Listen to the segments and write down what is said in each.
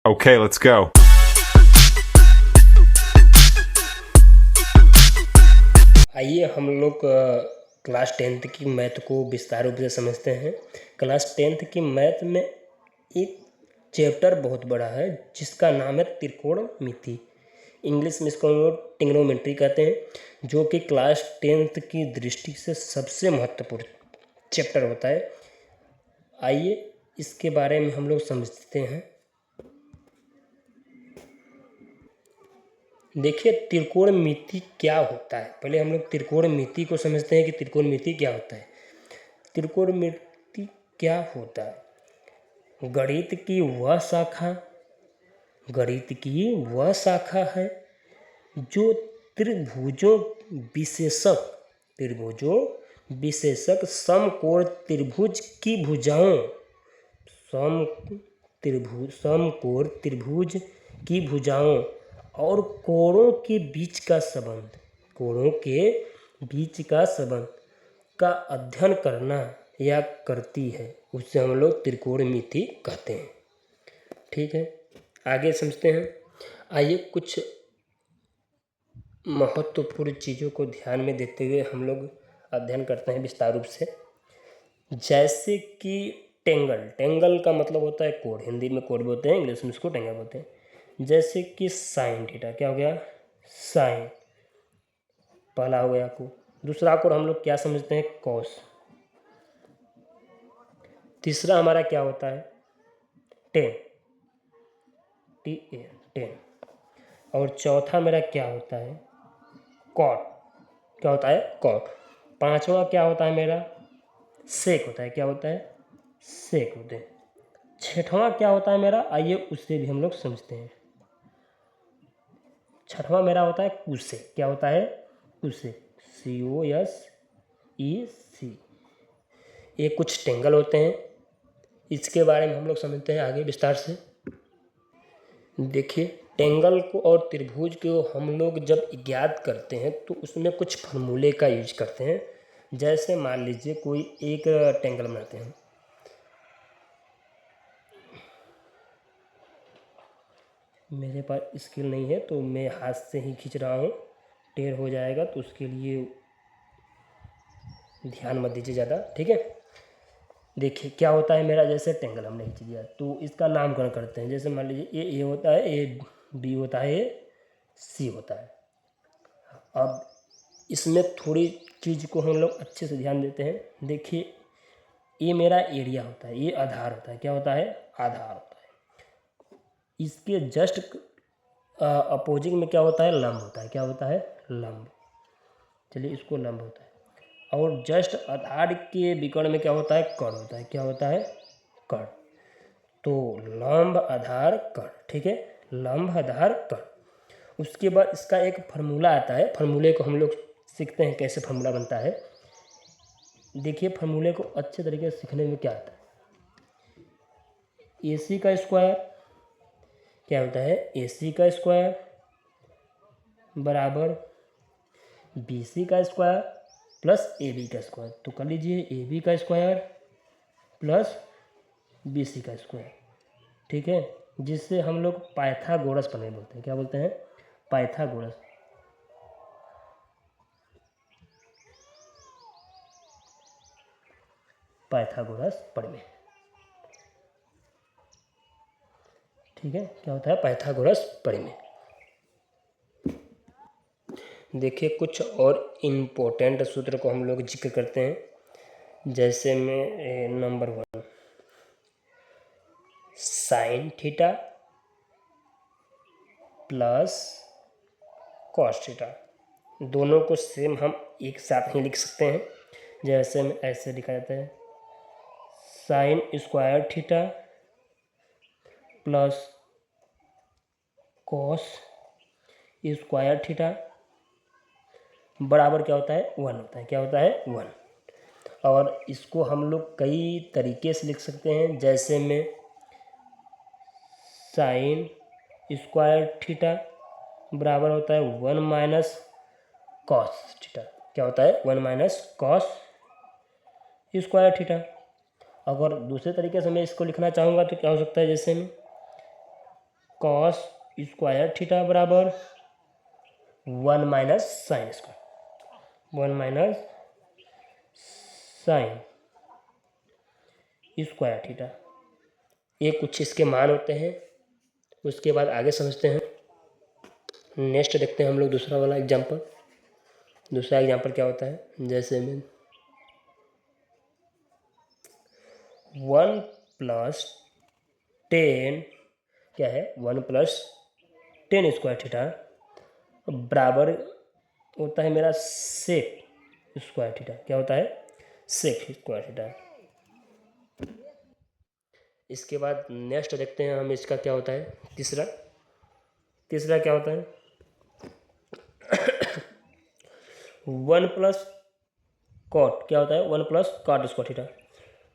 Okay, let's go. आइए हम लोग क्लास 10th की मैथ को विस्तार रूप से समझते हैं। क्लास 10th की मैथ में एक चैप्टर बहुत बड़ा है जिसका नाम है त्रिकोणमिति। इंग्लिश में इसको हम लोग ट्रिग्नोमेट्री कहते हैं, जो कि क्लास 10th की दृष्टि से सबसे महत्वपूर्ण चैप्टर होता है। आइए इसके बारे में हम लोग समझते हैं। देखिए त्रिकोणमिति क्या होता है। पहले हम लोग त्रिकोणमिति को समझते हैं कि त्रिकोणमिति क्या होता है। त्रिकोणमिति क्या होता है? गणित की वह शाखा है जो त्रिभुजों विशेषक समकोण त्रिभुज की भुजाओं और कोणों के बीच का संबंध का अध्ययन करना या करती है, उससे हम लोग त्रिकोणमिति कहते हैं। ठीक है, आगे समझते हैं। आइए कुछ महत्वपूर्ण चीज़ों को ध्यान में देते हुए हम लोग अध्ययन करते हैं विस्तार रूप से। जैसे कि टेंगल का मतलब होता है कोण। हिंदी में कोण बोलते हैं, इंग्लिश में इसको टेंगल बोलते हैं। जैसे कि साइन थीटा, क्या हो गया? साइन, पहला हो गया कोण। दूसरा कोण हम लोग क्या समझते हैं? कॉस। तीसरा हमारा क्या होता है? Ten, ten. और चौथा मेरा क्या होता है? कॉट। क्या होता है? कॉट। पांचवा क्या होता है मेरा? सेक होता है। क्या होता है? सेक होते हैं। छठवां क्या होता है मेरा? आइए उससे भी हम लोग समझते हैं। छठवां मेरा होता है कुसेक। क्या होता है? Cosec, COSEC। ये कुछ टेंगल होते हैं, इसके बारे में हम लोग समझते हैं आगे विस्तार से। देखिए टेंगल को और त्रिभुज को हम लोग जब ज्ञात करते हैं तो उसमें कुछ फॉर्मूले का यूज करते हैं। जैसे मान लीजिए कोई एक टेंगल बनाते हैं, मेरे पास स्केल नहीं है तो मैं हाथ से ही खींच रहा हूँ, टेढ़ हो जाएगा तो उसके लिए ध्यान मत दीजिए ज़्यादा। ठीक है, देखिए क्या होता है मेरा। जैसे टेंगल हमने खींच दिया तो इसका नामकरण करते हैं। जैसे मान लीजिए ए होता है, ए बी होता है, ए सी होता है। अब इसमें थोड़ी चीज़ को हम लोग अच्छे से ध्यान देते हैं। देखिए ये मेरा एरिया होता है, ये आधार होता है। क्या होता है? आधार होता है। इसके जस्ट अपोजिंग में क्या होता है? लंब होता है। क्या होता है? लंब। चलिए इसको लंब होता है। और जस्ट आधार के विकर्ण में क्या होता है? कर्ण होता है। क्या होता है? कर्ण। तो लंब आधार कर्ण। ठीक है, लंब आधार कर्ण। उसके बाद इसका एक फार्मूला आता है। फार्मूले को हम लोग सीखते हैं कैसे फार्मूला बनता है। देखिए फार्मूले को अच्छे तरीके से सीखने में क्या आता है? AC का स्क्वायर क्या होता है? AC का स्क्वायर बराबर BC का स्क्वायर प्लस AB का स्क्वायर। तो कर लीजिए AB का स्क्वायर प्लस BC का स्क्वायर। ठीक है, जिससे हम लोग पाइथागोरस प्रमेय बोलते हैं। क्या बोलते हैं? पाइथागोरस। प्रमेय। ठीक है, क्या होता है? पाइथागोरस प्रमेय। देखिए कुछ और इम्पोर्टेंट सूत्र को हम लोग जिक्र करते हैं। जैसे में number 1, sine theta plus cos theta, दोनों को सेम हम एक साथ ही लिख सकते हैं। जैसे में ऐसे लिखा जाता है, sine square theta plus cos square theta बराबर क्या होता है? 1 होता है। क्या होता है? 1। और इसको हम लोग कई तरीके से लिख सकते हैं। जैसे में साइन स्क्वायर थीटा बराबर होता है 1 माइनस कॉस थीटा। क्या होता है? 1 माइनस कॉस स्क्वायर थीटा। अगर दूसरे तरीके से मैं इसको लिखना चाहूँगा तो क्या हो सकता है? जैसे में कॉस स्क्वायर थीटा बराबर 1 minus sine square, 1 minus sine square theta. ये कुछ इसके मान होते हैं। उसके बाद आगे समझते हैं। नेक्स्ट देखते हैं हम लोग दूसरा वाला एग्जाम्पल। दूसरा एग्जाम्पल क्या होता है, जैसे में 1 प्लस 10 क्या है, 1 प्लस 10 स्क्वायर थीटा बराबर होता है मेरा सेक स्क्वायर थीटा। क्या होता है, सेक स्क्वायर थीटा। इसके बाद नेक्स्ट देखते हैं हम इसका क्या होता है, तीसरा क्या होता है 1 प्लस कॉट। क्या होता है, 1 प्लस कॉट स्क्वायर थीटा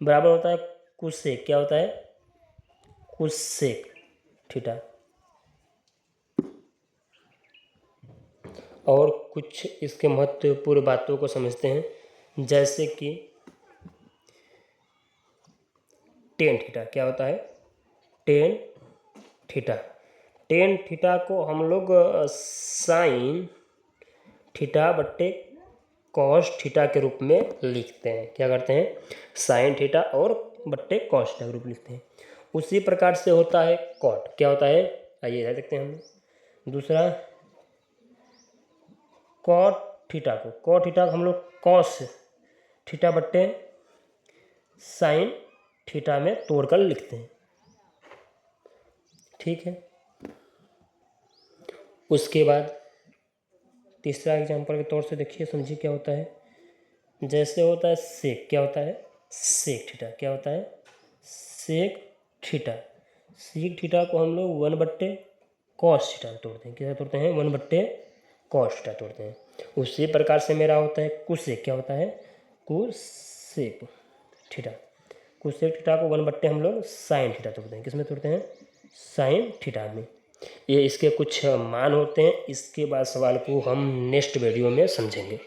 बराबर होता है कुसेक। क्या होता है, कुसेक थीटा। और कुछ इसके महत्वपूर्ण बातों को समझते हैं, जैसे कि टेन थीटा। क्या होता है, टेन थीटा। टेन थीटा को हम लोग साइन थीटा बट्टे कॉस थीटा के रूप में लिखते हैं। क्या करते हैं, साइन थीटा और बट्टे कॉस थीटा के रूप में लिखते हैं। उसी प्रकार से होता है कॉट। क्या होता है, आइए इधर देखते हैं हम। दूसरा कॉट थीटा को हम लोग कॉस थीटा बट्टे साइन थीटा में तोड़कर लिखते हैं। ठीक है। उसके बाद तीसरा एग्जांपल के तौर से देखिए, समझिए क्या होता है। जैसे होता है सेक। क्या होता है, सेक थीटा। क्या होता है, सेक थीटा। सेक थीटा को हम लोग 1 बट्टे कॉस थीटा तोड़ते हैं। क्या तोड़ते हैं, 1 बट्टे कॉस थीटा तोड़ते हैं। उसी प्रकार से मेरा होता है कुसेक। क्या होता है, कुसेक थीटा। कुसेक थीटा को 1 बट्टे हम लोग साइन थीटा तोड़ते हैं। किसमें तोड़ते हैं, साइन थीटा में। ये इसके कुछ मान होते हैं। इसके बाद सवाल को हम नेक्स्ट वीडियो में समझेंगे।